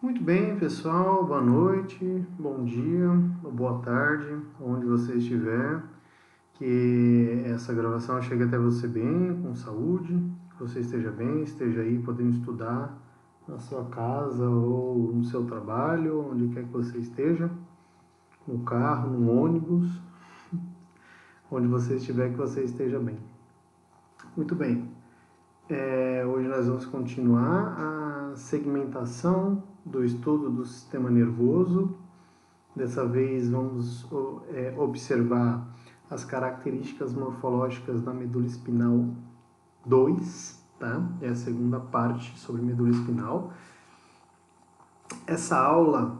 Muito bem, pessoal. Boa noite, bom dia, ou boa tarde, onde você estiver. Que essa gravação chegue até você bem, com saúde, que você esteja bem, esteja aí podendo estudar na sua casa ou no seu trabalho, onde quer que você esteja, no carro, no ônibus, onde você estiver, que você esteja bem. Muito bem. Hoje nós vamos continuar a segmentação do estudo do sistema nervoso. Dessa vez vamos observar as características morfológicas da medula espinal 2, tá? É a segunda parte sobre medula espinal. Essa aula,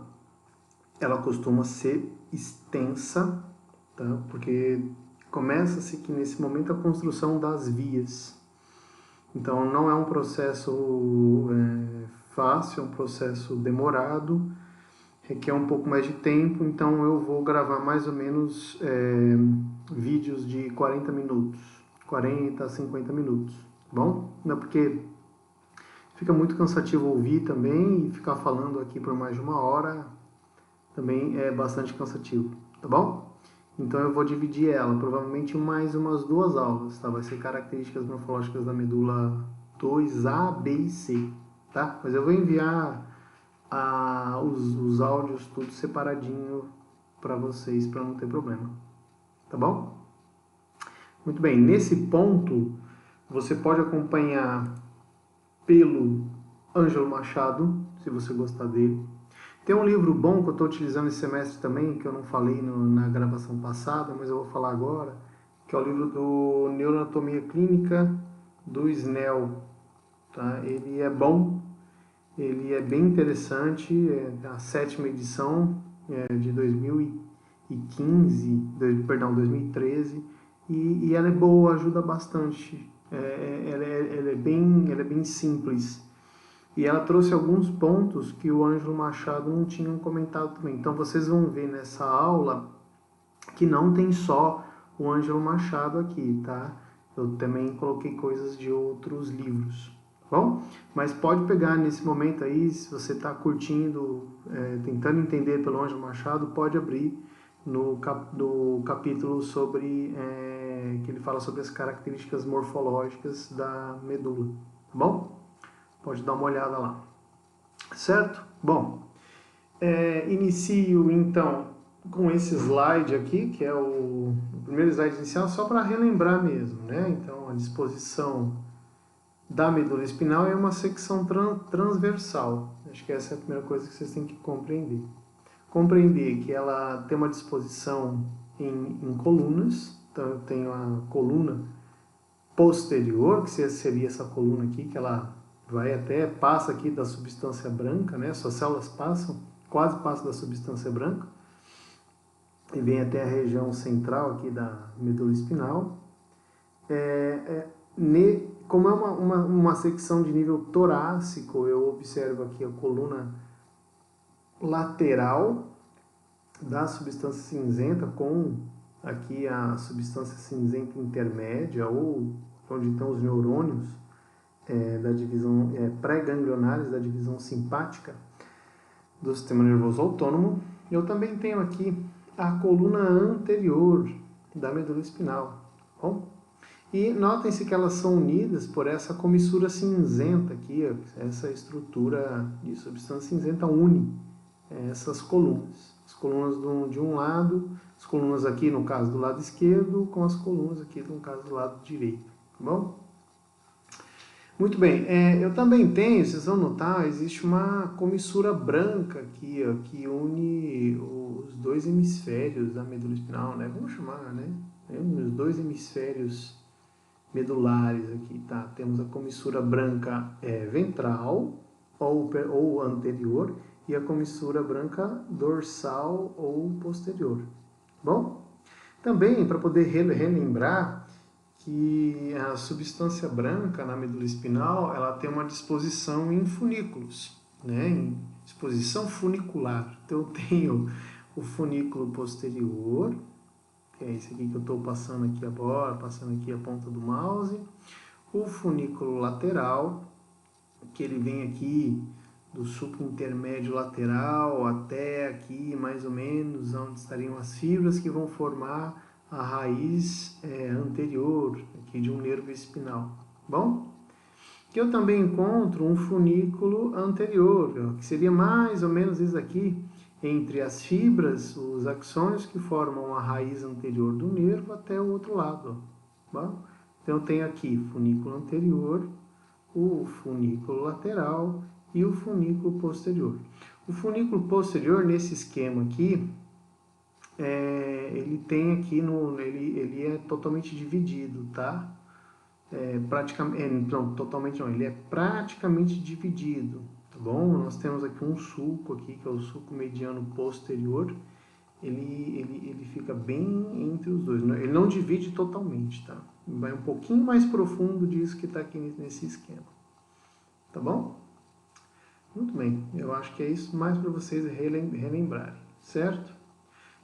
ela costuma ser extensa, tá? Porque começa-se aqui nesse momento a construção das vias. Então não é um processo fácil, é um processo demorado, requer um pouco mais de tempo, então eu vou gravar mais ou menos vídeos de 40 minutos, 40 a 50 minutos, tá bom? Não, porque fica muito cansativo ouvir também e ficar falando aqui por mais de uma hora também é bastante cansativo, tá bom? Então eu vou dividir ela, provavelmente em mais umas duas aulas, tá? Vai ser características morfológicas da medula 2A, B e C, tá? Mas eu vou enviar os áudios tudo separadinho para vocês, para não ter problema, tá bom? Muito bem, nesse ponto você pode acompanhar pelo Ângelo Machado, se você gostar dele. Tem um livro bom que eu estou utilizando esse semestre também, que eu não falei na gravação passada, mas eu vou falar agora, que é o livro do Neuroanatomia Clínica do Snell. Tá? Ele é bom, ele é bem interessante, é a sétima edição de 2015, perdão, 2013, e ela é boa, ajuda bastante. Ela é bem simples. E ela trouxe alguns pontos que o Ângelo Machado não tinha comentado também. Então vocês vão ver nessa aula que não tem só o Ângelo Machado aqui, tá? Eu também coloquei coisas de outros livros, tá bom? Mas pode pegar nesse momento aí, se você está curtindo, tentando entender pelo Ângelo Machado, pode abrir no capítulo sobre que ele fala sobre as características morfológicas da medula, tá bom? Pode dar uma olhada lá, certo? Bom, inicio então com esse slide aqui, que é o primeiro slide inicial, só para relembrar mesmo, né? Então, a disposição da medula espinal é uma secção transversal. Acho que essa é a primeira coisa que vocês têm que compreender. Compreender que ela tem uma disposição em colunas, então eu tenho a coluna posterior, que seria essa coluna aqui, que ela vai até, passa aqui da substância branca, né? Suas células quase passam da substância branca, e vem até a região central aqui da medula espinal. Como é uma secção de nível torácico, eu observo aqui a coluna lateral da substância cinzenta com aqui a substância cinzenta intermédia, ou onde estão os neurônios da divisão pré-ganglionares da divisão simpática do sistema nervoso autônomo. Eu também tenho aqui a coluna anterior da medula espinal. Bom? E notem-se que elas são unidas por essa comissura cinzenta aqui, essa estrutura de substância cinzenta une essas colunas. As colunas de um lado, as colunas aqui no caso do lado esquerdo, com as colunas aqui no caso do lado direito. Tá bom? Muito bem, eu também tenho, vocês vão notar, existe uma comissura branca aqui, ó, que une os dois hemisférios da medula espinal, né? Vamos chamar, né? Os dois hemisférios medulares aqui, tá? Temos a comissura branca ventral ou anterior e a comissura branca dorsal ou posterior. Bom, também para poder relembrar que a substância branca na medula espinal ela tem uma disposição em funículos, né? Em disposição funicular. Então eu tenho o funículo posterior, que é esse aqui que eu estou passando aqui agora, passando aqui a ponta do mouse, o funículo lateral, que ele vem aqui do sulco intermédio lateral até aqui, mais ou menos, onde estariam as fibras que vão formar a raiz anterior aqui de um nervo espinal. Bom, que eu também encontro um funículo anterior, que seria mais ou menos isso aqui, entre as fibras, os axônios que formam a raiz anterior do nervo até o outro lado. Bom, então eu tenho aqui funículo anterior, o funículo lateral e o funículo posterior. O funículo posterior, nesse esquema aqui, ele tem aqui ele é totalmente dividido, tá? Totalmente não, ele é praticamente dividido, tá bom? Nós temos aqui um sulco aqui, que é o sulco mediano posterior, ele fica bem entre os dois, ele não divide totalmente, tá? Vai um pouquinho mais profundo disso que está aqui nesse esquema, tá bom? Muito bem, eu acho que é isso mais para vocês relembrarem, certo?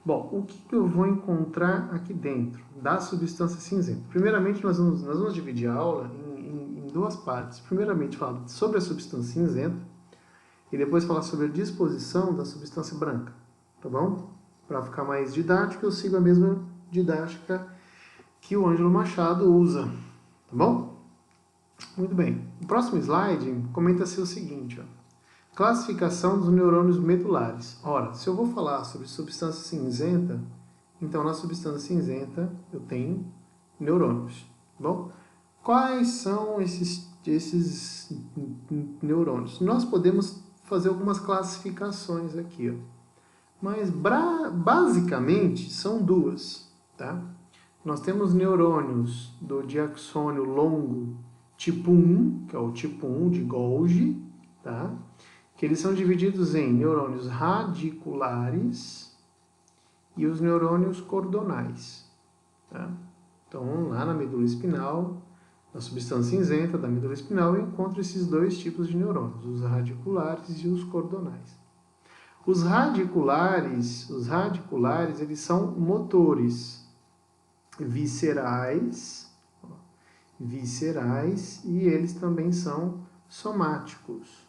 Bom, o que eu vou encontrar aqui dentro da substância cinzenta? Primeiramente, nós vamos dividir a aula em duas partes. Primeiramente, falar sobre a substância cinzenta e depois falar sobre a disposição da substância branca, tá bom? Para ficar mais didático, eu sigo a mesma didática que o Ângelo Machado usa, tá bom? Muito bem. O próximo slide comenta-se o seguinte, ó. Classificação dos neurônios medulares. Ora, se eu vou falar sobre substância cinzenta, então na substância cinzenta eu tenho neurônios. Bom, quais são esses neurônios? Nós podemos fazer algumas classificações aqui, ó. Mas basicamente são duas, tá? Nós temos neurônios do diaxônio longo tipo 1, que é o tipo 1 de Golgi, tá? Que eles são divididos em neurônios radiculares e os neurônios cordonais. Tá? Então, lá na medula espinal, na substância cinzenta da medula espinal, eu encontro esses dois tipos de neurônios, os radiculares e os cordonais. Os radiculares, eles são motores viscerais, e eles também são somáticos.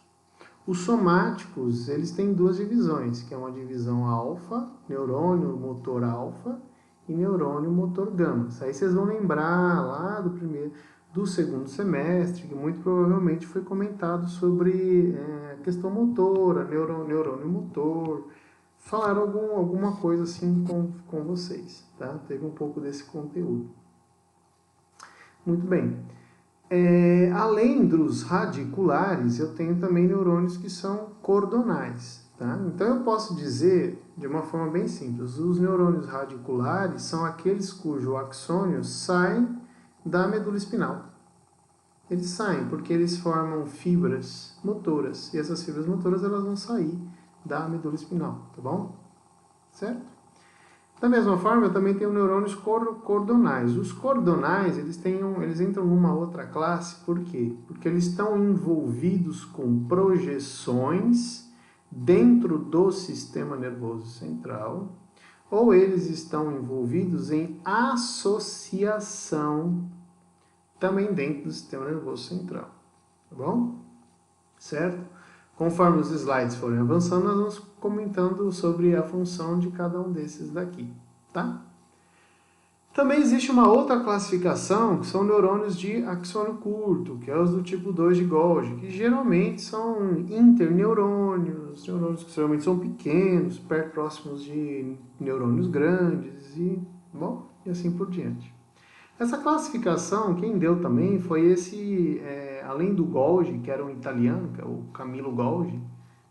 Os somáticos, eles têm duas divisões, que é uma divisão alfa, neurônio motor alfa, e neurônio motor gama. Isso aí vocês vão lembrar lá do segundo semestre, que muito provavelmente foi comentado sobre questão motora, neurônio motor. Falaram alguma coisa assim com vocês, tá? Teve um pouco desse conteúdo. Muito bem. Além dos radiculares, eu tenho também neurônios que são cordonais. Tá? Então, eu posso dizer, de uma forma bem simples, os neurônios radiculares são aqueles cujo axônio sai da medula espinal. Eles saem porque eles formam fibras motoras, e essas fibras motoras elas vão sair da medula espinal, tá bom? Certo? Da mesma forma, eu também tenho neurônios cordonais. Os cordonais, eles entram numa outra classe, por quê? Porque eles estão envolvidos com projeções dentro do sistema nervoso central, ou eles estão envolvidos em associação também dentro do sistema nervoso central. Tá bom? Certo? Conforme os slides forem avançando, nós vamos comentando sobre a função de cada um desses daqui, tá? Também existe uma outra classificação, que são neurônios de axônio curto, que é os do tipo 2 de Golgi, que geralmente são interneurônios, neurônios que geralmente são pequenos, perto próximos de neurônios grandes, e assim por diante. Essa classificação, quem deu também foi além do Golgi, que era um italiano, que é o Camillo Golgi,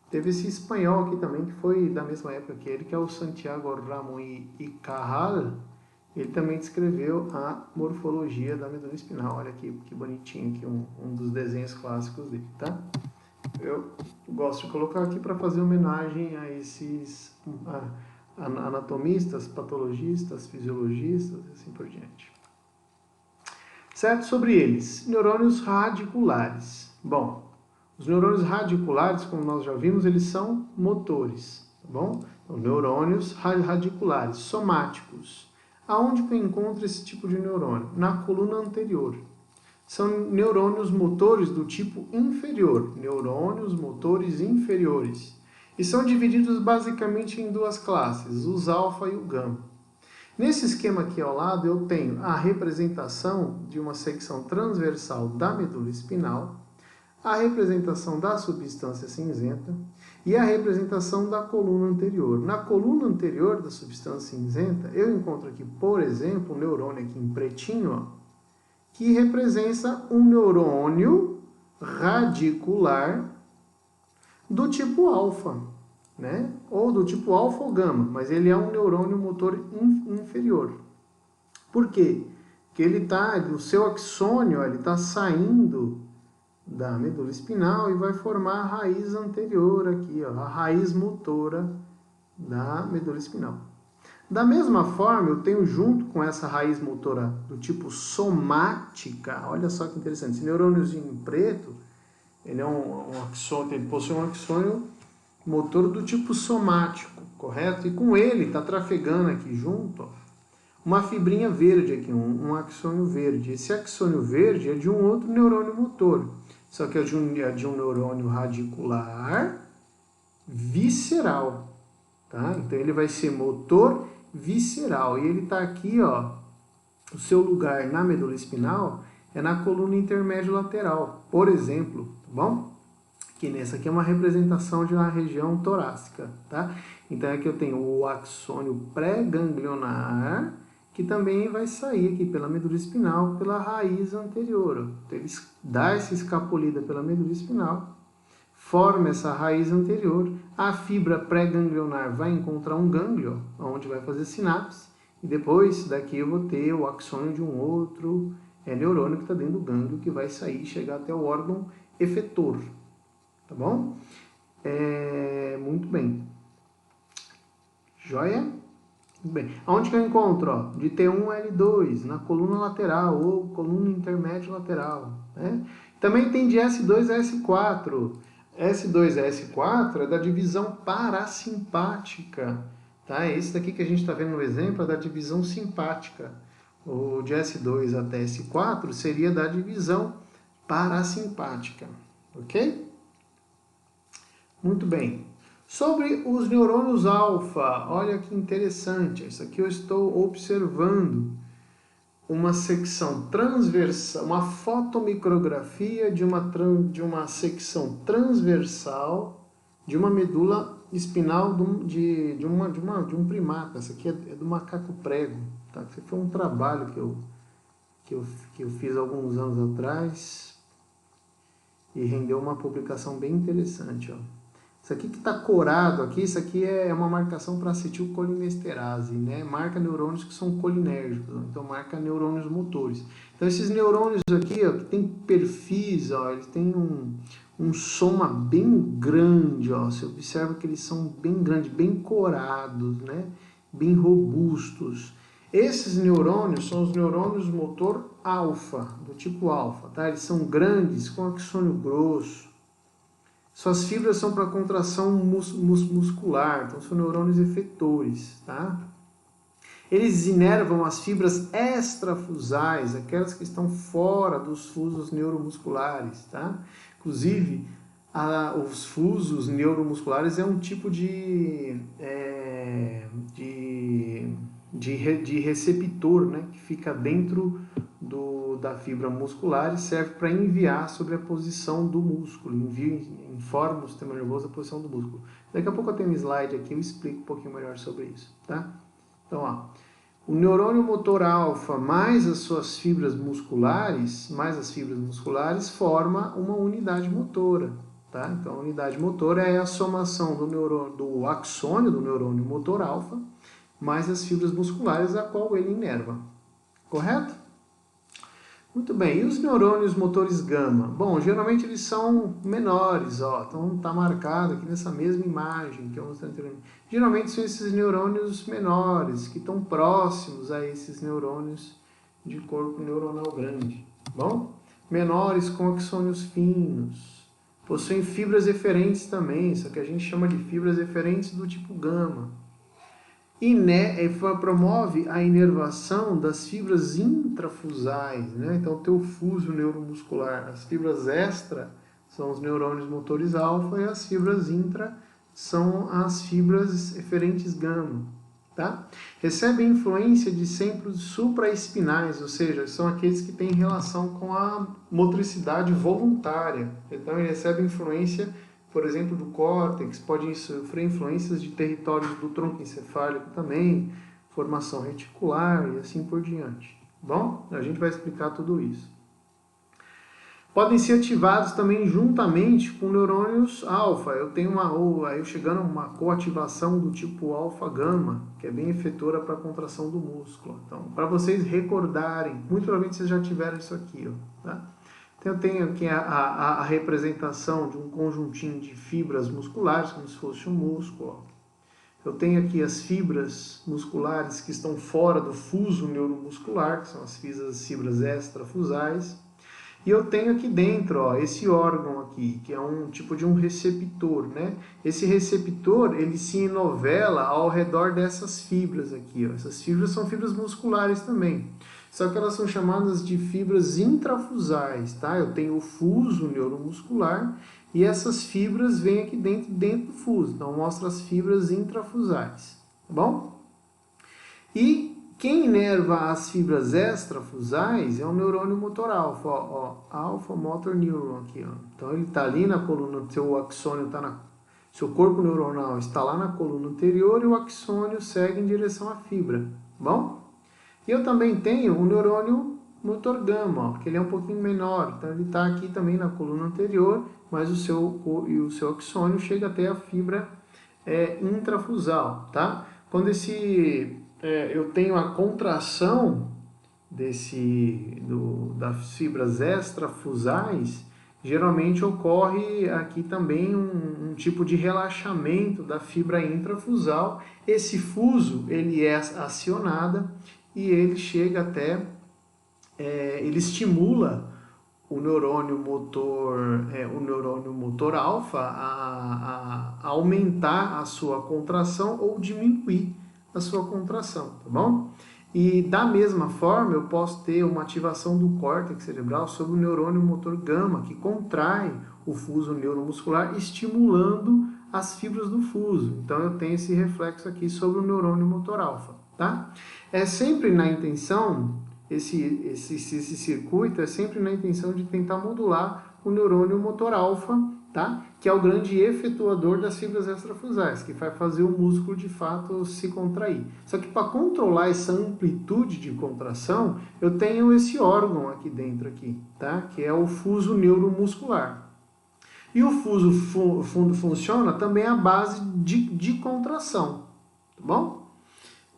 teve esse espanhol aqui também, que foi da mesma época que ele, que é o Santiago Ramón y Cajal. Ele também descreveu a morfologia da medula espinal. Olha aqui, que bonitinho aqui, um dos desenhos clássicos dele, tá? Eu gosto de colocar aqui para fazer homenagem a esses anatomistas, patologistas, fisiologistas e assim por diante. Certo? Sobre eles, neurônios radiculares. Bom, os neurônios radiculares, como nós já vimos, eles são motores, tá bom? Então, neurônios radiculares, somáticos. Aonde que eu encontro esse tipo de neurônio? Na coluna anterior. são neurônios motores do tipo inferior, neurônios motores inferiores, e são divididos basicamente em duas classes, os alfa e o gama. Nesse esquema aqui ao lado eu tenho a representação de uma secção transversal da medula espinal, a representação da substância cinzenta e a representação da coluna anterior. Na coluna anterior da substância cinzenta, eu encontro aqui, por exemplo, um neurônio aqui em pretinho, ó, que representa um neurônio radicular do tipo alfa, né? Ou do tipo alfa ou gama, mas ele é um neurônio motor inferior. Por quê? Porque o seu axônio está saindo da medula espinal e vai formar a raiz anterior aqui, ó, a raiz motora da medula espinal. Da mesma forma, eu tenho junto com essa raiz motora do tipo somática, olha só que interessante, esse neurôniozinho preto, ele é um axônio, ele possui um axônio motor do tipo somático, correto? E com ele está trafegando aqui junto, ó, uma fibrinha verde aqui, um axônio verde. Esse axônio verde é de um outro neurônio motor, só que é de um neurônio radicular visceral, tá? Então ele vai ser motor visceral, e ele está aqui, ó, o seu lugar na medula espinal é na coluna intermédio lateral, por exemplo, tá bom? Que nessa aqui é uma representação de uma região torácica, tá? Então aqui eu tenho o axônio pré-ganglionar, que também vai sair aqui pela medula espinal, pela raiz anterior, ó. Então ele dá essa escapulida pela medula espinal, forma essa raiz anterior, a fibra pré-ganglionar vai encontrar um gânglio, onde vai fazer sinapse, e depois daqui eu vou ter o axônio de um outro neurônio que está dentro do gânglio, que vai sair e chegar até o órgão efetor, tá bom? Muito bem. Joia? Muito bem. Onde que eu encontro? Ó, de T1 L2, na coluna lateral, ou coluna intermédia lateral, né? Também tem de S2 a S4. S2 a S4 é da divisão parasimpática, tá? Esse daqui que a gente está vendo no exemplo é da divisão simpática. O de S2 até S4 seria da divisão parasimpática, ok? Muito bem. Sobre os neurônios alfa, olha que interessante. Isso aqui eu estou observando uma secção transversal, uma fotomicrografia de uma secção transversal de uma medula espinal de um primata. Essa aqui é do macaco prego. Tá? Esse foi um trabalho que eu fiz alguns anos atrás e rendeu uma publicação bem interessante. Ó. Isso aqui que está corado aqui, isso aqui é uma marcação para acetilcolinesterase, né? Marca neurônios que são colinérgicos, então marca neurônios motores. Então esses neurônios aqui, ó, que tem perfis, ó, eles têm um soma bem grande, ó. Você observa que eles são bem grandes, bem corados, né? Bem robustos. Esses neurônios são os neurônios motor alfa, do tipo alfa, tá? Eles são grandes, com axônio grosso. Suas fibras são para contração muscular, então são neurônios efetores, tá? Eles inervam as fibras extrafusais, aquelas que estão fora dos fusos neuromusculares, tá? Inclusive, os fusos neuromusculares é um tipo de receptor, né? Que fica dentro da fibra muscular e serve para enviar sobre a posição do músculo, informa o sistema nervoso a posição do músculo. Daqui a pouco eu tenho um slide aqui, eu explico um pouquinho melhor sobre isso, tá? Então, ó, o neurônio motor alfa mais as suas fibras musculares, forma uma unidade motora, tá? Então, a unidade motora é a somação do axônio do neurônio motor alfa mais as fibras musculares a qual ele inerva, correto? Muito bem, e os neurônios motores gama? Bom, geralmente eles são menores, ó, então está marcado aqui nessa mesma imagem que eu mostrei anteriormente. Geralmente são esses neurônios menores, que estão próximos a esses neurônios de corpo neuronal grande, bom? Menores com axônios finos, possuem fibras eferentes também, só que a gente chama de fibras eferentes do tipo gama. promove a inervação das fibras intrafusais, né? Então, o teu fuso neuromuscular. As fibras extra são os neurônios motores alfa e as fibras intra são as fibras eferentes gama, tá? Recebe influência de centros supraespinais, ou seja, são aqueles que têm relação com a motricidade voluntária. Então, ele recebe influência, por exemplo, do córtex, pode sofrer influências de territórios do tronco encefálico também, formação reticular e assim por diante. Bom, a gente vai explicar tudo isso. Podem ser ativados também juntamente com neurônios alfa. Eu tenho aí chegando a uma coativação do tipo alfa-gama, que é bem efetora para a contração do músculo. Então, para vocês recordarem, muito provavelmente vocês já tiveram isso aqui, ó, tá? Então, eu tenho aqui a representação de um conjuntinho de fibras musculares, como se fosse um músculo. Eu tenho aqui as fibras musculares que estão fora do fuso neuromuscular, que são as fibras extrafusais. E eu tenho aqui dentro, ó, esse órgão aqui, que é um tipo de um receptor, né? Esse receptor, ele se enovela ao redor dessas fibras aqui, ó. Essas fibras são fibras musculares também. Só que elas são chamadas de fibras intrafusais, tá? Eu tenho o fuso neuromuscular e essas fibras vêm aqui dentro do fuso. Então, mostra as fibras intrafusais, tá bom? E quem inerva as fibras extrafusais é o neurônio motor alfa, ó, alpha motor neuron aqui, ó. Então, ele está ali na coluna, seu axônio está seu corpo neuronal está lá na coluna anterior e o axônio segue em direção à fibra, tá bom? E eu também tenho o neurônio motor gama, ó, que ele é um pouquinho menor, então ele está aqui também na coluna anterior, mas o seu axônio chega até a fibra intrafusal, tá? Quando eu tenho a contração das fibras extrafusais, geralmente ocorre aqui também um tipo de relaxamento da fibra intrafusal. Esse fuso ele é acionado e ele chega até, ele estimula o neurônio motor alfa a aumentar a sua contração ou diminuir a sua contração, tá bom? E da mesma forma eu posso ter uma ativação do córtex cerebral sobre o neurônio motor gama, que contrai o fuso neuromuscular, estimulando as fibras do fuso. Então eu tenho esse reflexo aqui sobre o neurônio motor alfa, tá? É sempre na intenção, esse circuito é sempre na intenção de tentar modular o neurônio motor alfa, tá? Que é o grande efetuador das fibras extrafusais, que vai fazer o músculo de fato se contrair. Só que para controlar essa amplitude de contração, eu tenho esse órgão aqui dentro, tá? Que é o fuso neuromuscular. E o fuso funciona também à base de contração, tá bom?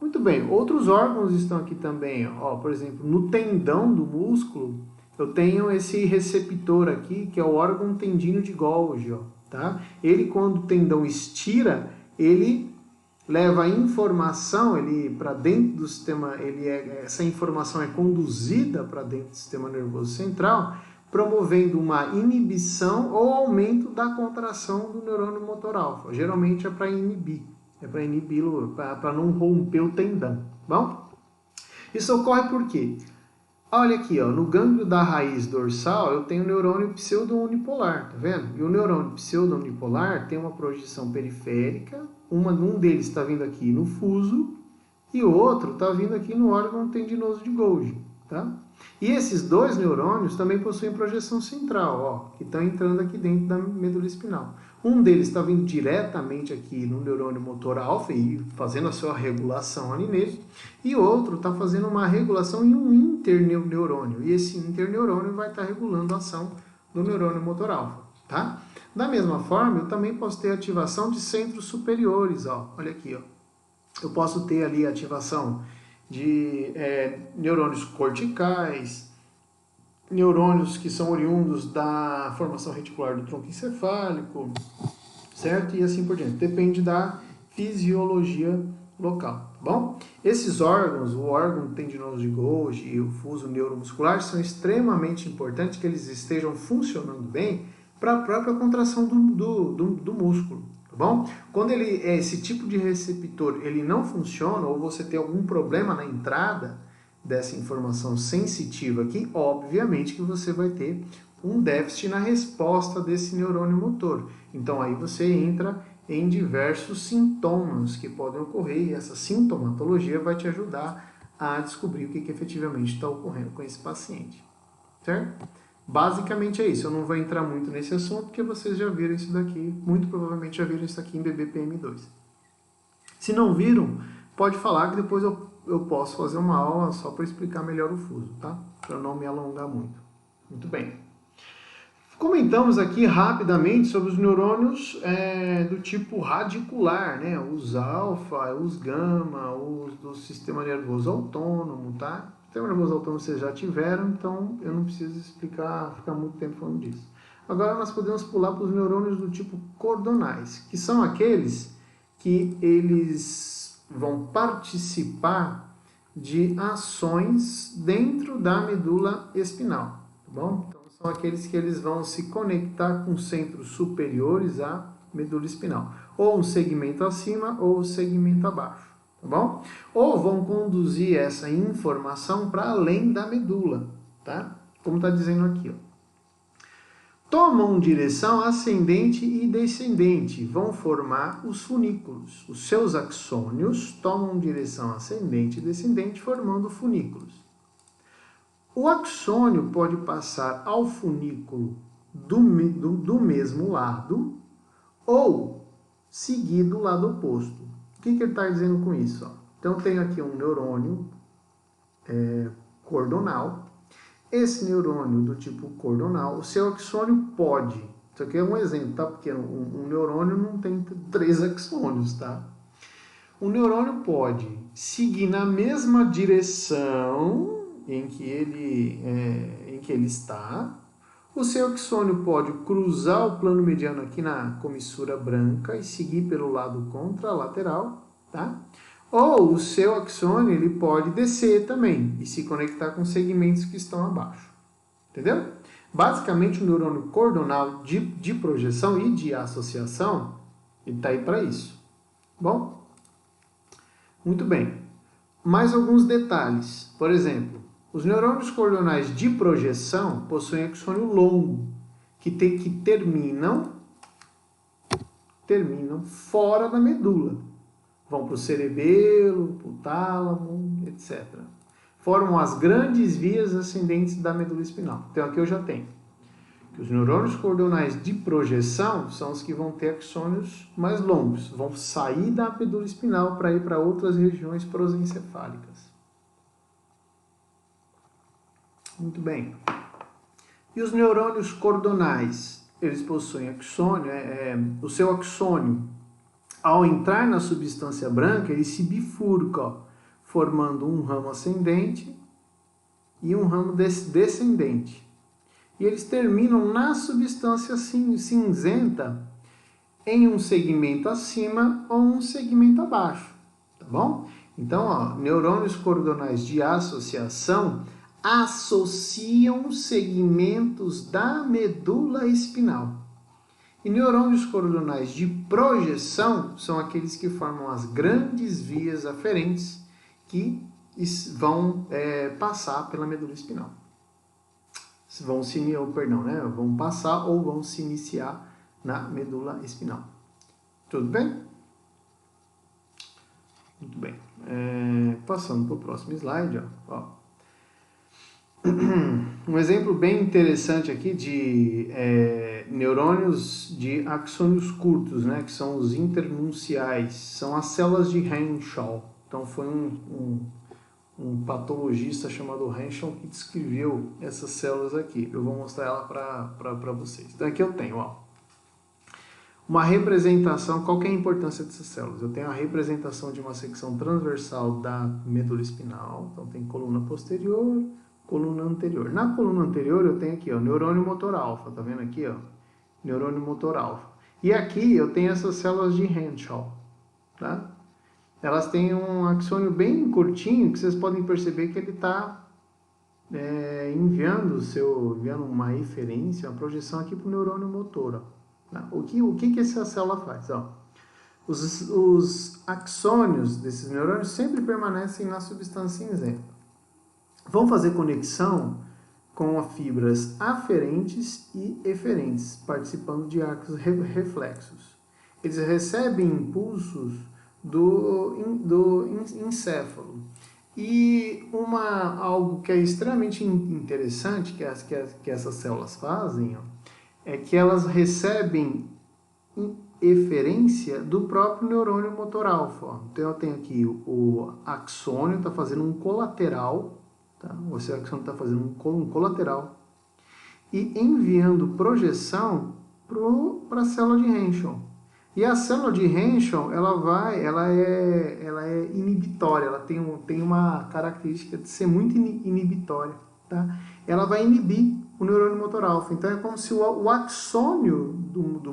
Muito bem, outros órgãos estão aqui também, ó, por exemplo, no tendão do músculo, eu tenho esse receptor aqui, que é o órgão tendino de Golgi, ó, tá? Ele, quando o tendão estira, ele leva a informação para dentro do sistema, essa informação é conduzida para dentro do sistema nervoso central, promovendo uma inibição ou aumento da contração do neurônio motor alfa. Geralmente é para inibi-lo, para não romper o tendão, bom? Isso ocorre por quê? Olha aqui, ó, no gânglio da raiz dorsal eu tenho o neurônio pseudo-unipolar, tá vendo? E o neurônio pseudo-unipolar tem uma projeção periférica, um deles está vindo aqui no fuso e o outro está vindo aqui no órgão tendinoso de Golgi, tá? E esses dois neurônios também possuem projeção central, ó, que estão entrando aqui dentro da medula espinal. Um deles está vindo diretamente aqui no neurônio motor alfa e fazendo a sua regulação ali nele, e o outro está fazendo uma regulação em um interneurônio, e esse interneurônio vai estar regulando a ação do neurônio motor alfa, tá? Da mesma forma, eu também posso ter ativação de centros superiores, ó, olha aqui, ó. Eu posso ter ali a ativação de neurônios corticais, neurônios que são oriundos da formação reticular do tronco encefálico, certo? E assim por diante. Depende da fisiologia local, tá bom? Esses órgãos, o órgão tendinoso de Golgi e o fuso neuromuscular, são extremamente importantes que eles estejam funcionando bem para a própria contração do músculo, tá bom? Quando esse tipo de receptor ele não funciona ou você tem algum problema na entrada dessa informação sensitiva aqui, obviamente que você vai ter um déficit na resposta desse neurônio motor. Então aí você entra em diversos sintomas que podem ocorrer e essa sintomatologia vai te ajudar a descobrir o que efetivamente está ocorrendo com esse paciente, certo? Basicamente é isso, eu não vou entrar muito nesse assunto porque vocês já viram isso daqui, muito provavelmente já viram isso aqui em BBPM2. Se não viram, pode falar que depois eu posso fazer uma aula só para explicar melhor o fuso, tá? Para não me alongar muito. Muito bem. Comentamos aqui rapidamente sobre os neurônios do tipo radicular, né? Os alfa, os gama, os do sistema nervoso autônomo, tá? O sistema nervoso autônomo vocês já tiveram, então eu não preciso explicar, ficar muito tempo falando disso. Agora nós podemos pular para os neurônios do tipo cordonais, que são aqueles que eles vão participar de ações dentro da medula espinal, tá bom? Então, são aqueles que eles vão se conectar com centros superiores à medula espinal, ou um segmento acima ou um segmento abaixo, tá bom? Ou vão conduzir essa informação para além da medula, tá? Como está dizendo aqui, ó. Tomam direção ascendente e descendente, vão formar os funículos. Os seus axônios tomam direção ascendente e descendente, formando funículos. O axônio pode passar ao funículo do mesmo lado ou seguir do lado oposto. O que ele está dizendo com isso? Ó? Então, tenho aqui um neurônio cordonal. Esse neurônio do tipo cordonal, o seu axônio pode, isso aqui é um exemplo, tá? Porque um neurônio não tem 3 axônios, tá? O neurônio pode seguir na mesma direção em que ele está. O seu axônio pode cruzar o plano mediano aqui na comissura branca e seguir pelo lado contralateral, tá? Ou o seu axônio ele pode descer também e se conectar com segmentos que estão abaixo. Entendeu? Basicamente, o neurônio cordonal de projeção e de associação, ele está aí para isso. Bom? Muito bem. Mais alguns detalhes. Por exemplo, os neurônios cordonais de projeção possuem axônio longo, que terminam fora da medula. Vão para o cerebelo, para o tálamo, etc. Formam as grandes vias ascendentes da medula espinal. Então aqui eu já tenho que os neurônios cordonais de projeção são os que vão ter axônios mais longos. Vão sair da medula espinal para ir para outras regiões prosencefálicas. Muito bem. E os neurônios cordonais? Eles possuem axônio, o seu axônio, ao entrar na substância branca, ele se bifurca, ó, formando um ramo ascendente e um ramo descendente. E eles terminam na substância cinzenta em um segmento acima ou um segmento abaixo, tá bom? Então, ó, neurônios cordonais de associação associam segmentos da medula espinal. E neurônios cordonais de projeção são aqueles que formam as grandes vias aferentes que vão passar pela medula espinal. Vão passar ou vão se iniciar na medula espinal. Tudo bem? Muito bem. Passando para o próximo slide, ó. Um exemplo bem interessante aqui de neurônios de axônios curtos, né, que são os internunciais, são as células de Henshaw. Então foi um patologista chamado Henshaw que descreveu essas células aqui. Eu vou mostrar ela para vocês. Então aqui eu tenho, ó, uma representação. Qual que é a importância dessas células? Eu tenho a representação de uma secção transversal da medula espinal. Então tem coluna posterior, coluna anterior. Na coluna anterior eu tenho aqui, ó, neurônio motor alfa, tá vendo aqui, ó? Neurônio motor alfa. E aqui eu tenho essas células de Henshaw, tá? Elas têm um axônio bem curtinho, que vocês podem perceber que ele está enviando uma eferência, uma projeção aqui para o neurônio motor, ó, tá? O que essa célula faz? Ó? Os axônios desses neurônios sempre permanecem na substância cinzenta. Vão fazer conexão com fibras aferentes e eferentes, participando de arcos reflexos. Eles recebem impulsos do encéfalo. E algo que é extremamente interessante que essas células fazem, é que elas recebem eferência do próprio neurônio motor alfa. Então eu tenho aqui o axônio está fazendo um colateral, tá? O axônio está fazendo um colateral e enviando projeção para a célula de Henschel. E a célula de Henschel, ela é inibitória, ela tem uma característica de ser muito inibitória, tá? Ela vai inibir o neurônio motor alfa. Então é como se o axônio do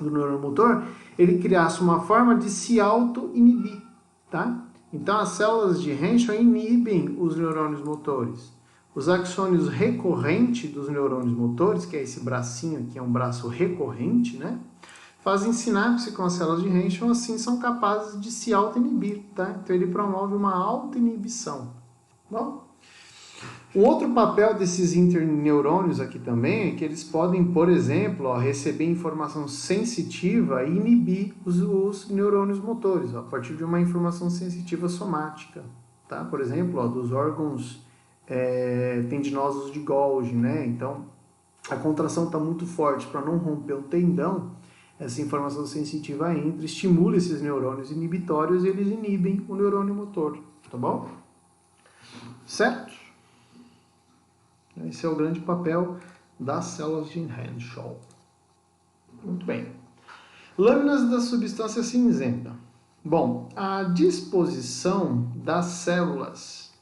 neurônio motor, ele criasse uma forma de se auto-inibir, tá? Então as células de Henschel inibem os neurônios motores. Os axônios recorrentes dos neurônios motores, que é esse bracinho aqui, é um braço recorrente, né? Fazem sinapse com as células de Henschel, assim são capazes de se auto-inibir, tá? Então ele promove uma auto-inibição. Bom, um outro papel desses interneurônios aqui também é que eles podem, por exemplo, receber informação sensitiva e inibir os neurônios motores, a partir de uma informação sensitiva somática, tá? Por exemplo, dos órgãos tendinosos de Golgi, né? Então, a contração está muito forte para não romper o tendão, essa informação sensitiva entra, estimula esses neurônios inibitórios e eles inibem o neurônio motor, tá bom? Certo? Esse é o grande papel das células de Henschel. Muito bem. Lâminas da substância cinzenta. Bom, a disposição das células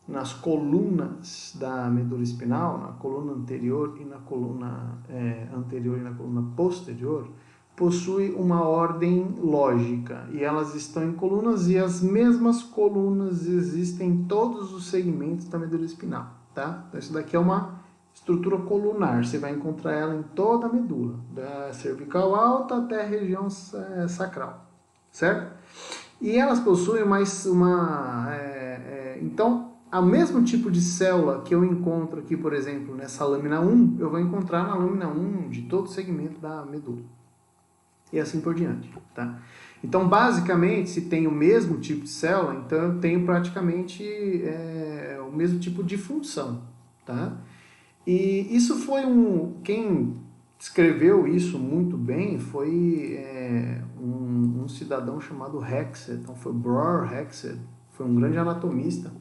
nas colunas da medula espinal, na coluna anterior e na coluna anterior e na coluna posterior, possui uma ordem lógica e elas estão em colunas e as mesmas colunas existem em todos os segmentos da medula espinal, tá? Então isso daqui é uma estrutura colunar, você vai encontrar ela em toda a medula, da cervical alta até a região sacral, certo? E elas possuem então, o mesmo tipo de célula que eu encontro aqui, por exemplo, nessa lâmina 1, eu vou encontrar na lâmina 1 de todo o segmento da medula. E assim por diante, tá? Então, basicamente, se tem o mesmo tipo de célula, então eu tenho praticamente o mesmo tipo de função, tá? E isso foi quem escreveu isso muito bem foi um cidadão chamado Hexed, então foi Bror Hexed, foi um grande anatomista.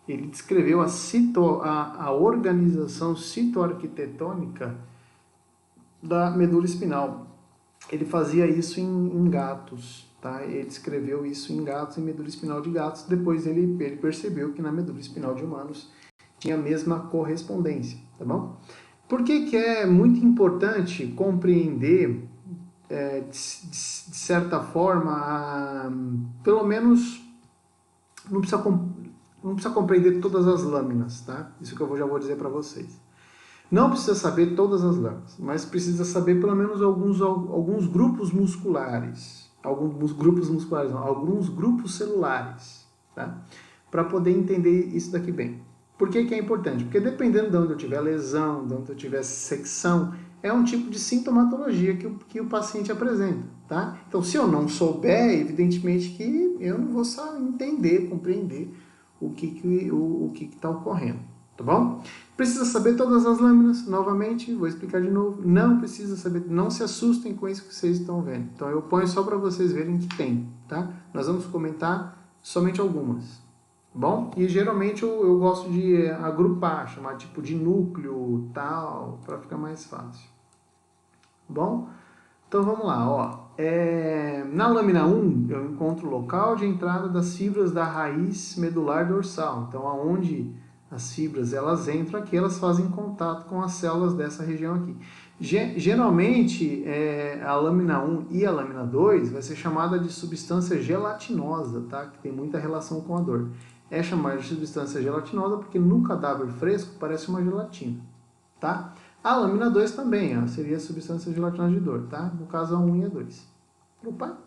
Ele descreveu a organização citoarquitetônica da medula espinal. Ele fazia isso em gatos, tá? Ele escreveu isso em gatos, em medula espinal de gatos. Depois ele percebeu que na medula espinal de humanos tinha a mesma correspondência, tá bom? Por que é muito importante compreender, de certa forma, pelo menos não precisa compreender todas as lâminas, tá? Isso que eu já vou dizer para vocês. Não precisa saber todas as lâminas, mas precisa saber pelo menos alguns grupos musculares. Alguns grupos celulares, tá? Para poder entender isso daqui bem. Por que é importante? Porque dependendo de onde eu tiver lesão, de onde eu tiver secção, é um tipo de sintomatologia que o paciente apresenta, tá? Então, se eu não souber, evidentemente que eu não vou entender, compreender o que está ocorrendo, tá bom? Precisa saber todas as lâminas, novamente, vou explicar de novo, não precisa saber, não se assustem com isso que vocês estão vendo. Então eu ponho só para vocês verem que tem, tá? Nós vamos comentar somente algumas, tá bom? E geralmente eu gosto de agrupar, chamar tipo de núcleo, tal, para ficar mais fácil, tá bom? Então vamos lá, ó. Na lâmina 1 eu encontro o local de entrada das fibras da raiz medular dorsal. Então aonde as fibras elas entram aqui, elas fazem contato com as células dessa região aqui. Geralmente a lâmina 1 e a lâmina 2 vai ser chamada de substância gelatinosa, tá? Que tem muita relação com a dor. É chamada de substância gelatinosa porque no cadáver fresco parece uma gelatina, tá? A lâmina 2 também, ó, seria a substância gelatina de dor, tá? No caso, a 1 e a 2. Opa!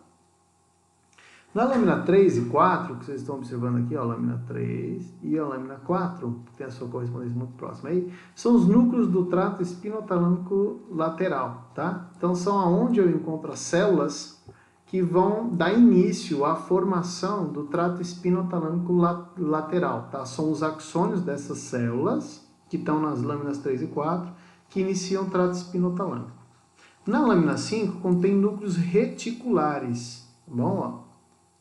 Na lâmina 3 e 4, que vocês estão observando aqui, ó, a lâmina 3 e a lâmina 4, que tem a sua correspondência muito próxima aí, são os núcleos do trato espinotalâmico lateral, tá? Então, são aonde eu encontro as células que vão dar início à formação do trato espinotalâmico lateral, tá? São os axônios dessas células, que estão nas lâminas 3 e 4, que iniciam o trato espinotalâmico. Na lâmina 5, contém núcleos reticulares, tá bom? Ó.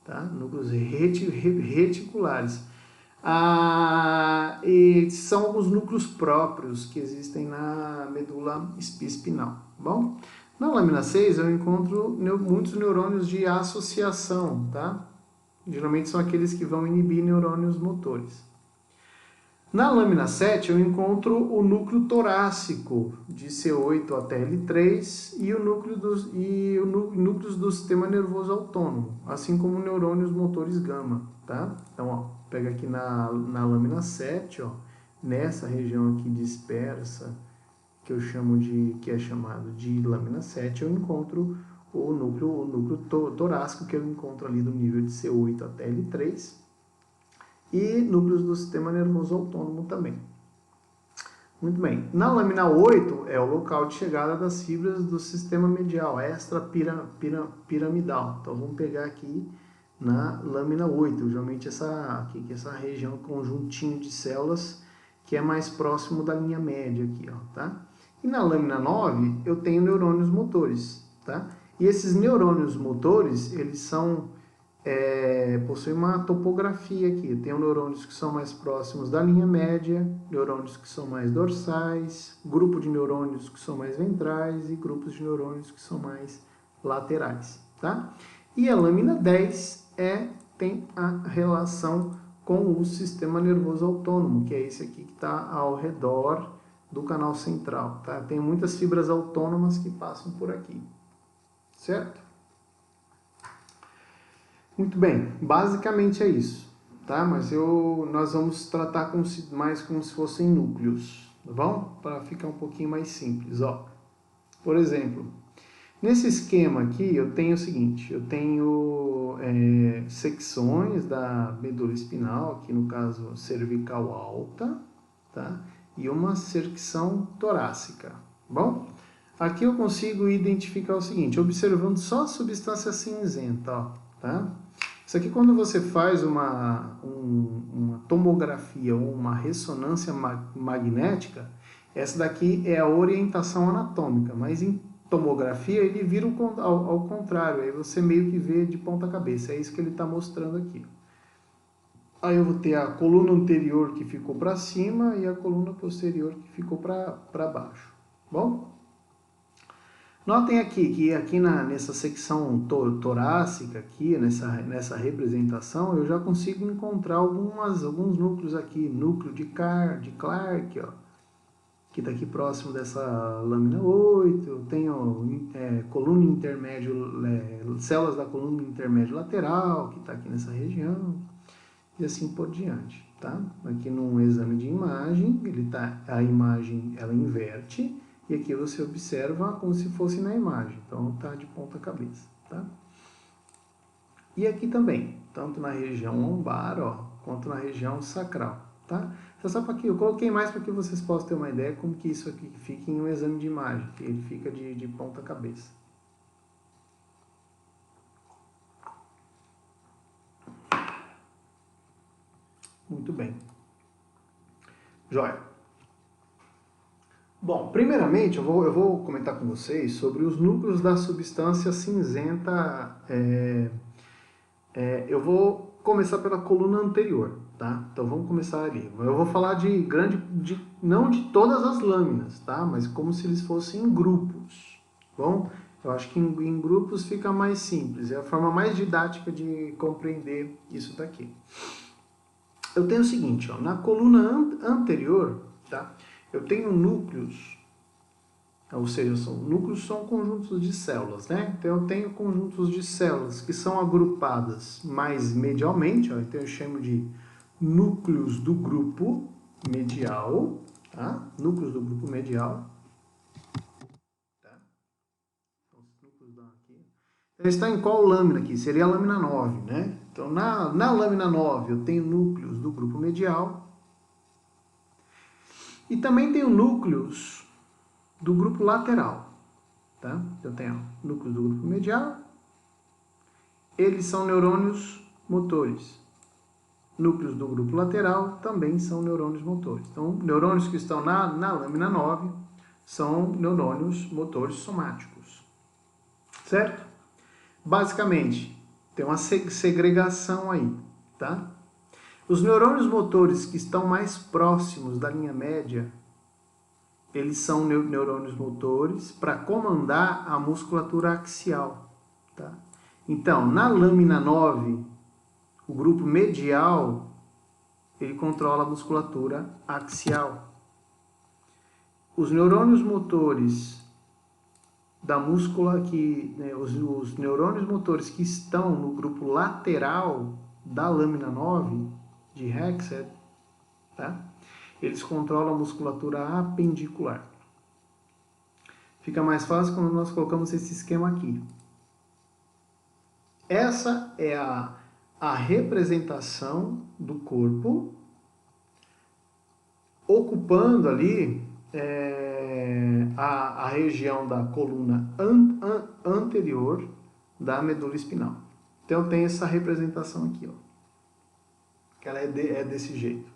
Tá? Núcleos reticulares. E são alguns núcleos próprios que existem na medula espinal. Bom? Na lâmina 6 eu encontro muitos neurônios de associação. Tá? Geralmente são aqueles que vão inibir neurônios motores. Na lâmina 7 eu encontro o núcleo torácico de C8 até L3 e núcleos do sistema nervoso autônomo, assim como neurônios motores gama, tá? Então, ó, pega aqui na lâmina 7, ó, nessa região aqui dispersa, que é chamado de lâmina 7, eu encontro o núcleo torácico, que eu encontro ali do nível de C8 até L3, e núcleos do sistema nervoso autônomo também. Muito bem. Na lâmina 8 é o local de chegada das fibras do sistema medial, extrapiramidal. Então vamos pegar aqui na lâmina 8, geralmente essa região, conjuntinho de células, que é mais próximo da linha média aqui, ó, tá? E na lâmina 9 eu tenho neurônios motores, tá? E esses neurônios motores, eles possuem uma topografia aqui. Tem neurônios que são mais próximos da linha média, neurônios que são mais dorsais, grupo de neurônios que são mais ventrais e grupos de neurônios que são mais laterais, tá? E a lâmina 10 tem a relação com o sistema nervoso autônomo, que é esse aqui que está ao redor do canal central, tá? Tem muitas fibras autônomas que passam por aqui, certo? Muito bem, basicamente é isso, tá? Mas nós vamos tratar mais como se fossem núcleos, tá bom? Para ficar um pouquinho mais simples, ó. Por exemplo, nesse esquema aqui eu tenho o seguinte, eu tenho secções da medula espinal, aqui no caso cervical alta, tá? E uma secção torácica, bom? Aqui eu consigo identificar o seguinte, observando só a substância cinzenta, ó, tá? Isso aqui, quando você faz uma tomografia ou uma ressonância magnética, essa daqui é a orientação anatômica, mas em tomografia ele vira ao contrário, aí você meio que vê de ponta cabeça, é isso que ele está mostrando aqui. Aí eu vou ter a coluna anterior que ficou para cima e a coluna posterior que ficou para baixo, bom? Notem aqui que nessa secção torácica, aqui, nessa representação, eu já consigo encontrar alguns núcleos aqui. Núcleo de Clark, ó, que está aqui próximo dessa lâmina 8. Eu tenho coluna intermédio, células da coluna intermédio lateral, que está aqui nessa região, e assim por diante. Tá? Aqui num exame de imagem, a imagem ela inverte, e aqui você observa como se fosse na imagem. Então, está de ponta cabeça, tá? E aqui também, tanto na região lombar, ó, quanto na região sacral, tá? Então, só para que eu coloquei mais para que vocês possam ter uma ideia como que isso aqui fica em um exame de imagem, que ele fica de ponta cabeça. Muito bem. Joia. Bom, primeiramente eu vou comentar com vocês sobre os núcleos da substância cinzenta. Eu vou começar pela coluna anterior, tá? Então vamos começar ali. Eu vou falar não de todas as lâminas, tá? Mas como se eles fossem em grupos, bom? Eu acho que em grupos fica mais simples, é a forma mais didática de compreender isso daqui. Eu tenho o seguinte, ó, na coluna anterior, tá? Eu tenho núcleos, ou seja, núcleos são conjuntos de células, né? Então eu tenho conjuntos de células que são agrupadas mais medialmente, ó, então eu chamo de núcleos do grupo medial, tá? Núcleos do grupo medial. núcleos aqui. Ele está em qual lâmina aqui? Seria a lâmina 9, né? Então, na lâmina 9, eu tenho núcleos do grupo medial. E também tenho núcleos do grupo lateral. Tá? Eu tenho núcleos do grupo medial. Eles são neurônios motores. Núcleos do grupo lateral também são neurônios motores. Então, neurônios que estão na lâmina 9 são neurônios motores somáticos. Certo? Basicamente, tem uma segregação aí, tá? Os neurônios motores que estão mais próximos da linha média, eles são neurônios motores para comandar a musculatura axial, tá? Então, na lâmina 9, o grupo medial, ele controla a musculatura axial. Os neurônios motores da múscula os neurônios motores que estão no grupo lateral da lâmina 9 de Hexed, tá? Eles controlam a musculatura apendicular. Fica mais fácil quando nós colocamos esse esquema aqui. Essa é a representação do corpo ocupando ali a região da coluna anterior da medula espinal. Então, eu tenho essa representação aqui, ó, que ela é desse jeito.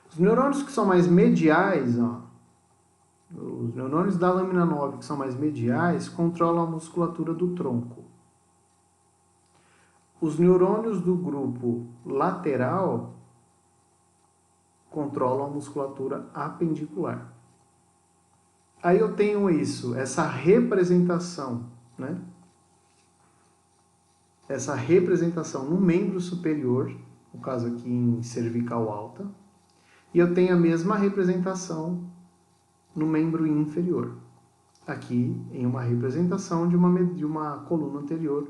Os neurônios que são mais mediais, ó, os neurônios da lâmina 9 que são mais mediais, controlam a musculatura do tronco. Os neurônios do grupo lateral controlam a musculatura apendicular. Aí eu tenho essa representação, né? Essa representação no membro superior, no caso aqui em cervical alta, e eu tenho a mesma representação no membro inferior, aqui em uma representação de uma coluna anterior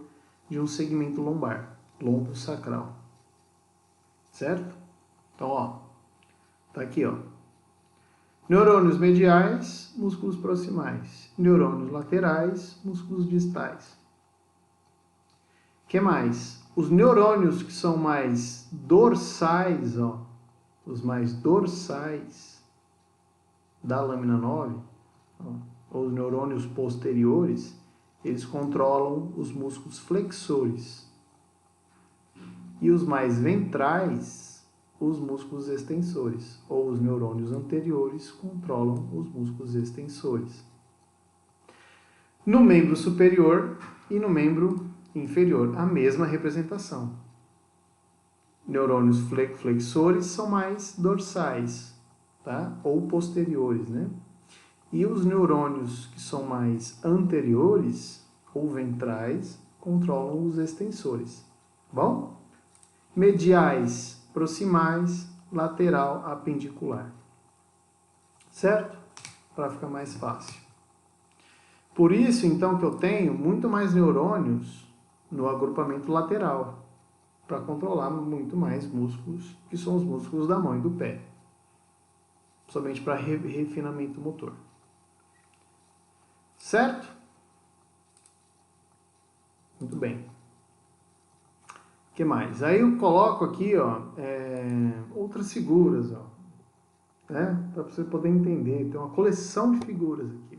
de um segmento lombar, lombo sacral. Certo? Então, ó, tá aqui, ó. Neurônios mediais, músculos proximais. Neurônios laterais, músculos distais. O que mais? Os neurônios que são mais dorsais, ó, os mais dorsais da lâmina 9, ó, ou os neurônios posteriores, eles controlam os músculos flexores. E os mais ventrais, os músculos extensores, ou os neurônios anteriores controlam os músculos extensores. No membro superior e no membro inferior, a mesma representação. Neurônios flexores são mais dorsais, tá? Ou posteriores, né? E os neurônios que são mais anteriores ou ventrais controlam os extensores. Bom? Mediais, proximais, lateral, apendicular. Certo? Para ficar mais fácil. Por isso, então, que eu tenho muito mais neurônios no agrupamento lateral, para controlar muito mais músculos, que são os músculos da mão e do pé. Somente para refinamento motor. Certo? Muito bem. O que mais? Aí eu coloco aqui, ó, outras figuras, ó, né? Para você poder entender. Tem uma coleção de figuras aqui.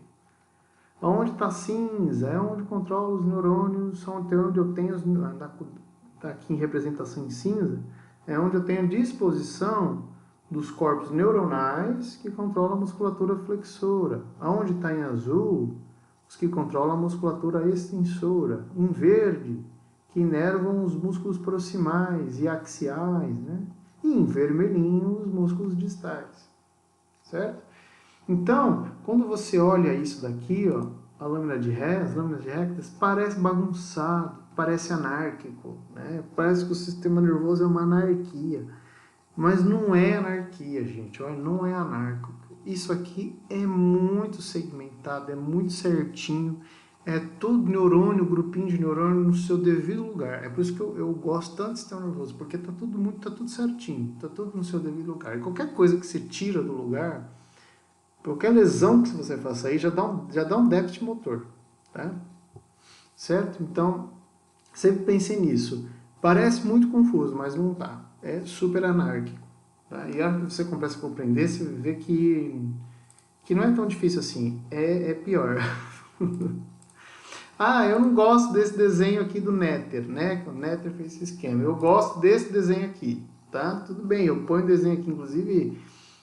Onde está cinza é onde controla os neurônios, onde eu tenho está aqui em representação em cinza, é onde eu tenho a disposição dos corpos neuronais que controlam a musculatura flexora. Onde está em azul, os que controlam a musculatura extensora. Em verde, que inervam os músculos proximais e axiais, né? E em vermelhinho, os músculos distais. Certo? Então, quando você olha isso daqui, ó, as lâminas de rectas, parece bagunçado, parece anárquico, né? Parece que o sistema nervoso é uma anarquia. Mas não é anarquia, gente. Olha, não é anárquico. Isso aqui é muito segmentado, é muito certinho. É todo neurônio, grupinho de neurônio no seu devido lugar. É por isso que eu gosto tanto do sistema nervoso, porque tá tudo certinho, tá tudo no seu devido lugar. E qualquer coisa que você tira do lugar, qualquer lesão que você faça aí, já dá um déficit motor, tá? certo? Então, sempre pensei nisso. Parece muito confuso, mas não tá. É super anárquico. Tá? E a hora que você começa a compreender, você vê que não é tão difícil assim. É pior. Ah, eu não gosto desse desenho aqui do Nether, né? O Nether fez esse esquema. Eu gosto desse desenho aqui, tá? Tudo bem, eu ponho o desenho aqui, inclusive,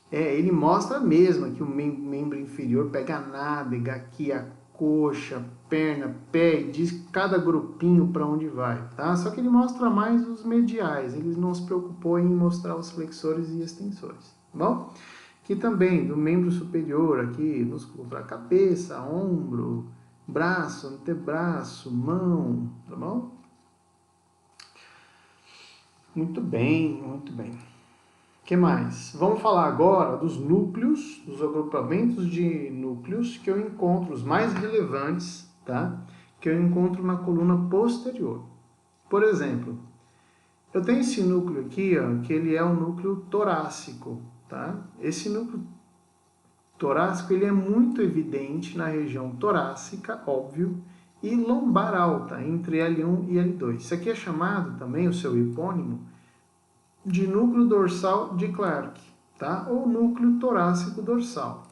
ele mostra mesmo que o membro inferior pega a nádega aqui, a coxa, perna, pé, e diz cada grupinho para onde vai, tá? Só que ele mostra mais os mediais, ele não se preocupou em mostrar os flexores e extensores, tá bom? Aqui também, do membro superior, aqui, músculo para cabeça, ombro, braço, antebraço, mão, tá bom? Muito bem, muito bem. O que mais? Vamos falar agora dos núcleos, dos agrupamentos de núcleos que eu encontro, os mais relevantes, tá? Que eu encontro na coluna posterior. Por exemplo, eu tenho esse núcleo aqui, ó, que ele é o núcleo torácico, tá? Esse núcleo torácico ele é muito evidente na região torácica, óbvio, e lombar alta, entre L1 e L2. Isso aqui é chamado também, o seu hipônimo, de núcleo dorsal de Clark, tá? Ou núcleo torácico dorsal.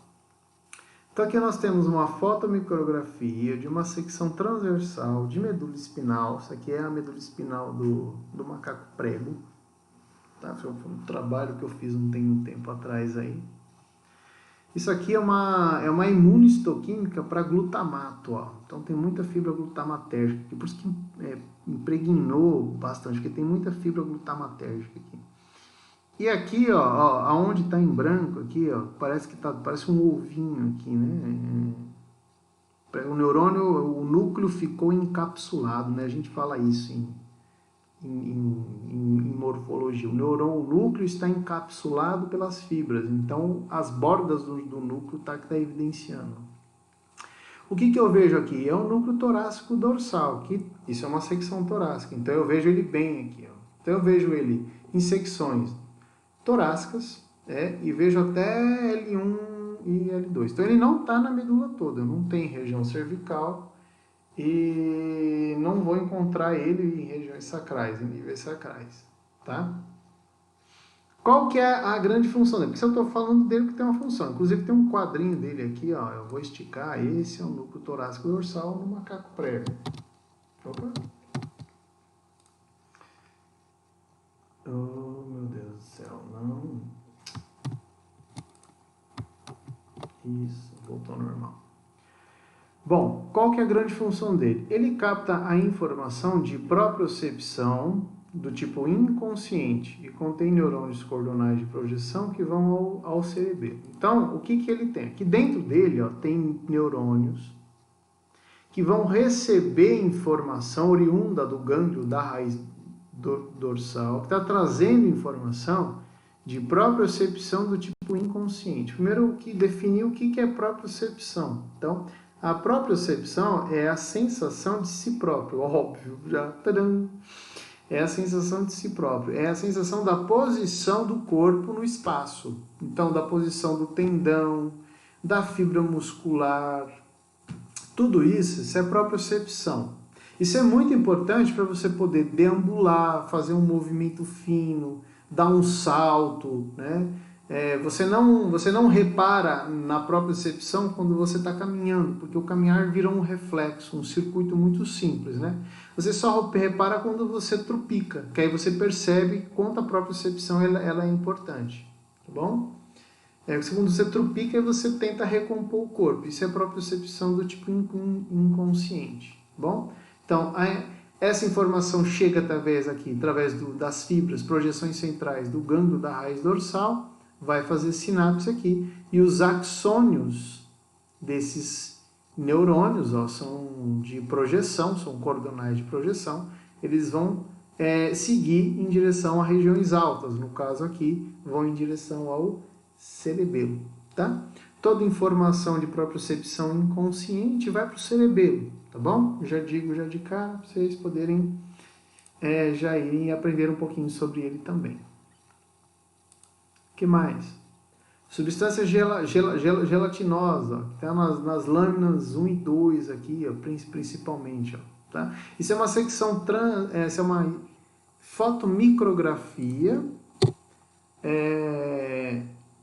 Então aqui nós temos uma fotomicrografia de uma secção transversal de medula espinal. Isso aqui é a medula espinal do macaco prego. Tá? Foi um trabalho que eu fiz tem um tempo atrás aí. Isso aqui é uma imunistoquímica para glutamato, ó. Então tem muita fibra glutamatérgica aqui, por isso que impregnou bastante, porque tem muita fibra glutamatérgica aqui. E aqui, ó, aonde está em branco aqui, ó, parece um ovinho aqui, né? O neurônio, o núcleo ficou encapsulado, né? A gente fala isso em morfologia. O núcleo está encapsulado pelas fibras, então as bordas do núcleo tá evidenciando. O que eu vejo aqui? É o núcleo torácico dorsal, isso é uma secção torácica, então eu vejo ele bem aqui. Ó. Então eu vejo ele em secções torácicas, e vejo até L1 e L2. Então ele não está na medula toda, não tem região cervical, e não vou encontrar ele em regiões sacrais, em níveis sacrais, tá? Qual que é a grande função dele? Porque se eu estou falando dele que tem uma função, inclusive tem um quadrinho dele aqui, ó, eu vou esticar, esse é o núcleo torácico dorsal no macaco prego. Opa! Oh, meu Deus do céu, não. Isso, voltou ao normal. Bom, qual que é a grande função dele? Ele capta a informação de propriocepção do tipo inconsciente e contém neurônios cordonais de projeção que vão ao cerebelo. Então, o que ele tem? Aqui dentro dele tem neurônios que vão receber informação oriunda do gânglio da raiz dorsal, que está trazendo informação de propriocepção do tipo inconsciente. Primeiro, o que definir o que é propriocepção. Então, a propriocepção é a sensação de si próprio, óbvio, já, tadam! É a sensação de si próprio, é a sensação da posição do corpo no espaço. Então, da posição do tendão, da fibra muscular, tudo isso é propriocepção. Isso é muito importante para você poder deambular, fazer um movimento fino, dar um salto, né? Você não repara na propriocepção quando você está caminhando, porque o caminhar vira um reflexo, um circuito muito simples, né? Você só repara quando você trupica, que aí você percebe quanto a propriocepção ela é importante, tá bom? Quando você trupica, você tenta recompor o corpo. Isso é propriocepção do tipo inconsciente, tá bom? Então, essa informação chega através das fibras, projeções centrais do gânglio da raiz dorsal, vai fazer sinapse aqui, e os axônios desses neurônios são de projeção, são cordonais de projeção, eles vão seguir em direção a regiões altas, no caso aqui, vão em direção ao cerebelo, tá? Toda informação de propriocepção inconsciente vai para o cerebelo, tá bom? Já digo já de cara, para vocês poderem já irem aprender um pouquinho sobre ele também. O que mais? Substância gelatinosa, que está nas lâminas 1 e 2 aqui, principalmente. Tá? Isso é uma secção essa é uma fotomicrografia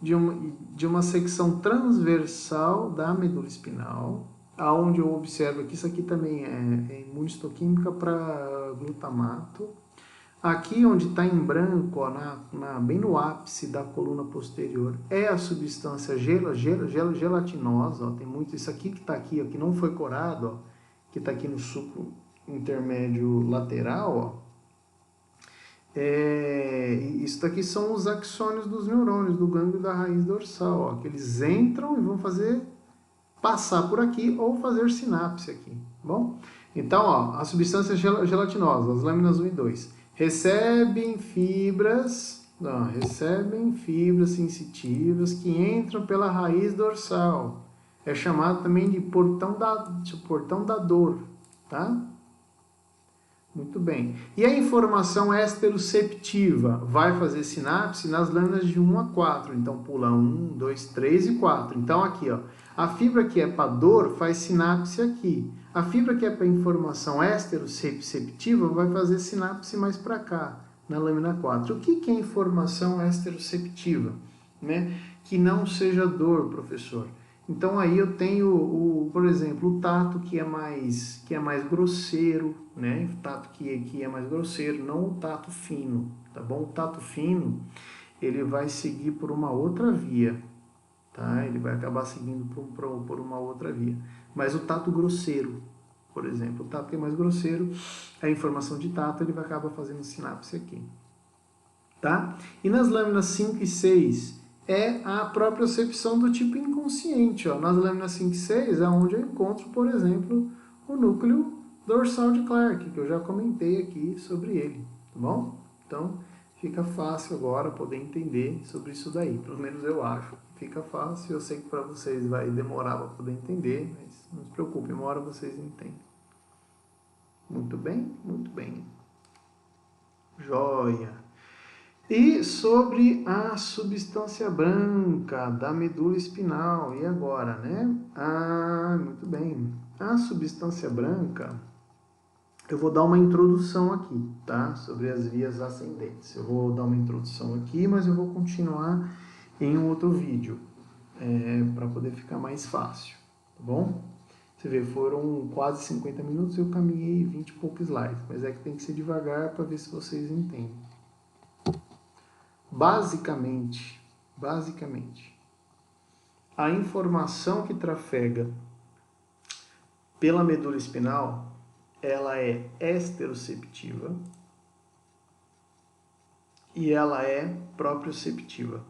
de uma secção transversal da medula espinal, aonde eu observo que isso aqui também é imunistoquímica para glutamato. Aqui onde está em branco, ó, bem no ápice da coluna posterior, é a substância gelatinosa. Ó, tem muito isso aqui que está aqui, ó, que não foi corado, ó, que está aqui no suco intermédio lateral. Ó. Isso daqui são os axônios dos neurônios do gânglio da raiz dorsal, ó, que eles entram e vão passar por aqui ou fazer sinapse aqui, tá bom? Então, ó, a substância gelatinosa, as lâminas 1 e 2, recebem fibras sensitivas que entram pela raiz dorsal. É chamado também de portão da dor, tá? Muito bem. E a informação esteroceptiva vai fazer sinapse nas lâminas de 1 a 4. Então, pula 1, 2, 3 e 4. Então, aqui, ó, a fibra que é para dor faz sinapse aqui. A fibra que é para informação esteroceptiva vai fazer sinapse mais para cá, na lâmina 4. O que é informação esteroceptiva? Né? Que não seja dor, professor. Então aí eu tenho, por exemplo, o tato que é mais grosseiro, né? O tato que é mais grosseiro, não o tato fino, tá bom? O tato fino, ele vai seguir por uma outra via, tá? Ele vai acabar seguindo por uma outra via. Mas o tato grosseiro, por exemplo, o tato que é mais grosseiro, a informação de tato, ele vai acabar fazendo sinapse aqui, tá? E nas lâminas 5 e 6, é a propriocepção do tipo inconsciente. Ó. Nas lâminas 5 e 6 é onde eu encontro, por exemplo, o núcleo dorsal de Clark, que eu já comentei aqui sobre ele, tá bom? Então, fica fácil agora poder entender sobre isso daí, pelo menos eu acho. Fica fácil, eu sei que para vocês vai demorar para poder entender, mas não se preocupe, uma hora vocês entendem. Muito bem, muito bem. Joia! E sobre a substância branca da medula espinal, e agora, né? Muito bem. A substância branca, eu vou dar uma introdução aqui, tá? Sobre as vias ascendentes. Eu vou dar uma introdução aqui, mas eu vou continuar em um outro vídeo, para poder ficar mais fácil, tá bom? Você vê, foram quase 50 minutos e eu caminhei 20 e poucos slides, mas é que tem que ser devagar para ver se vocês entendem. Basicamente, a informação que trafega pela medula espinal, ela é esteroceptiva e ela é proprioceptiva.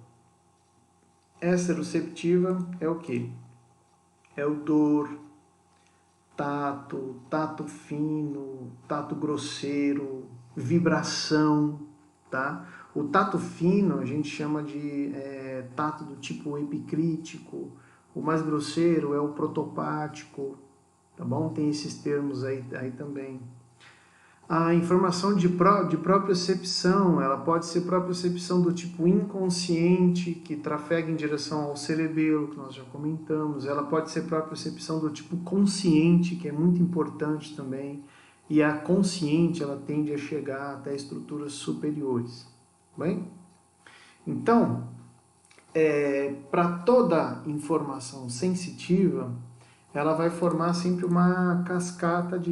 Esteroceptiva é o quê? É o dor, tato fino, tato grosseiro, vibração, tá? O tato fino a gente chama de tato do tipo epicrítico, o mais grosseiro é o protopático, tá bom? Tem esses termos aí também. A informação de propriocepção, ela pode ser propriocepção do tipo inconsciente, que trafega em direção ao cerebelo, que nós já comentamos. Ela pode ser propriocepção do tipo consciente, que é muito importante também. E a consciente, ela tende a chegar até estruturas superiores. Bem? Então, para toda informação sensitiva, ela vai formar sempre uma cascata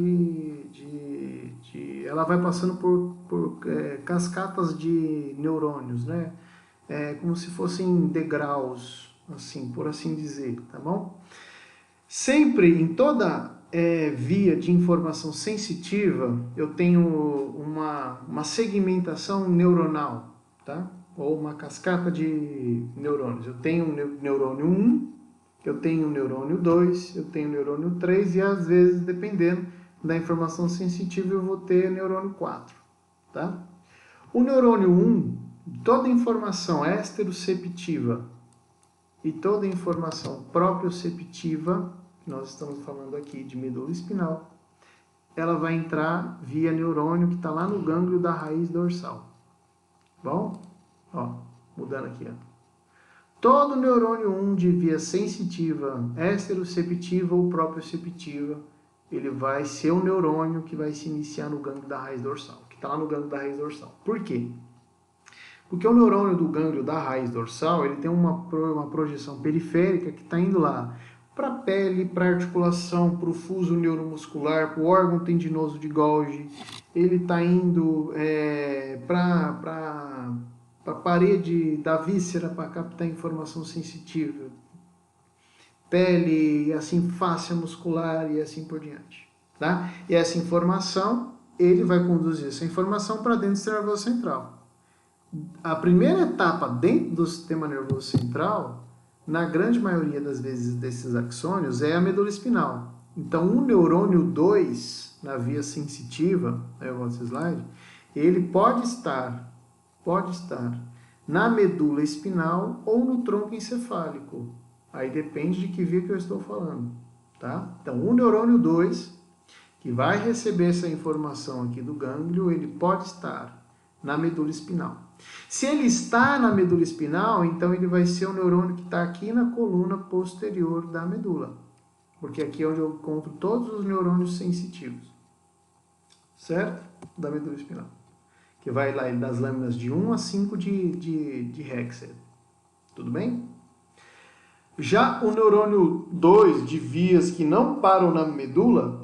ela vai passando por cascatas de neurônios, né? Como se fossem degraus, assim, por assim dizer, tá bom? Sempre, em toda via de informação sensitiva, eu tenho uma segmentação neuronal, tá? Ou uma cascata de neurônios. Eu tenho um neurônio 1, eu tenho um neurônio 2, eu tenho um neurônio 3 e às vezes, dependendo da informação sensitiva, eu vou ter neurônio 4, tá? O neurônio 1, toda informação esteroceptiva e toda informação proprioceptiva, que nós estamos falando aqui de medula espinal, ela vai entrar via neurônio que está lá no gânglio da raiz dorsal. Bom? Ó, mudando aqui, ó. Todo neurônio 1 de via sensitiva, esteroceptiva ou proprioceptiva ele vai ser o neurônio que vai se iniciar no gânglio da raiz dorsal, que está lá no gânglio da raiz dorsal. Por quê? Porque o neurônio do gânglio da raiz dorsal, ele tem uma projeção periférica que está indo lá para a pele, para a articulação, para o fuso neuromuscular, para o órgão tendinoso de Golgi. Ele está indo para a parede da víscera para captar informação sensitiva. Pele, assim, fáscia muscular e assim por diante. Tá? E essa informação, ele vai conduzir essa informação para dentro do sistema nervoso central. A primeira etapa dentro do sistema nervoso central, na grande maioria das vezes desses axônios, é a medula espinal. Então, o neurônio 2, na via sensitiva, eu volto esse slide, ele pode estar na medula espinal ou no tronco encefálico. Aí depende de que via que eu estou falando. Tá? Então, o neurônio 2, que vai receber essa informação aqui do gânglio, ele pode estar na medula espinal. Se ele está na medula espinal, então ele vai ser o neurônio que está aqui na coluna posterior da medula. Porque aqui é onde eu encontro todos os neurônios sensitivos. Certo? Da medula espinal. Que vai lá das lâminas de 1 a 5 de Hexer. Tudo bem? Já o neurônio 2 de vias que não param na medula,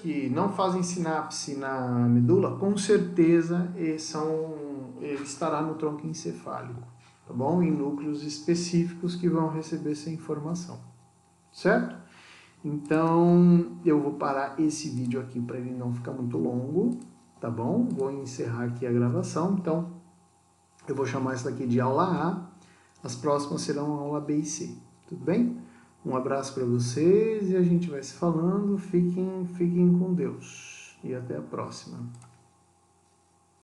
que não fazem sinapse na medula, com certeza ele estará no tronco encefálico, tá bom? Em núcleos específicos que vão receber essa informação, certo? Então, eu vou parar esse vídeo aqui para ele não ficar muito longo, tá bom? Vou encerrar aqui a gravação, então eu vou chamar isso daqui de aula A, as próximas serão aula B e C. Tudo bem? Um abraço para vocês e a gente vai se falando. Fiquem com Deus. E até a próxima.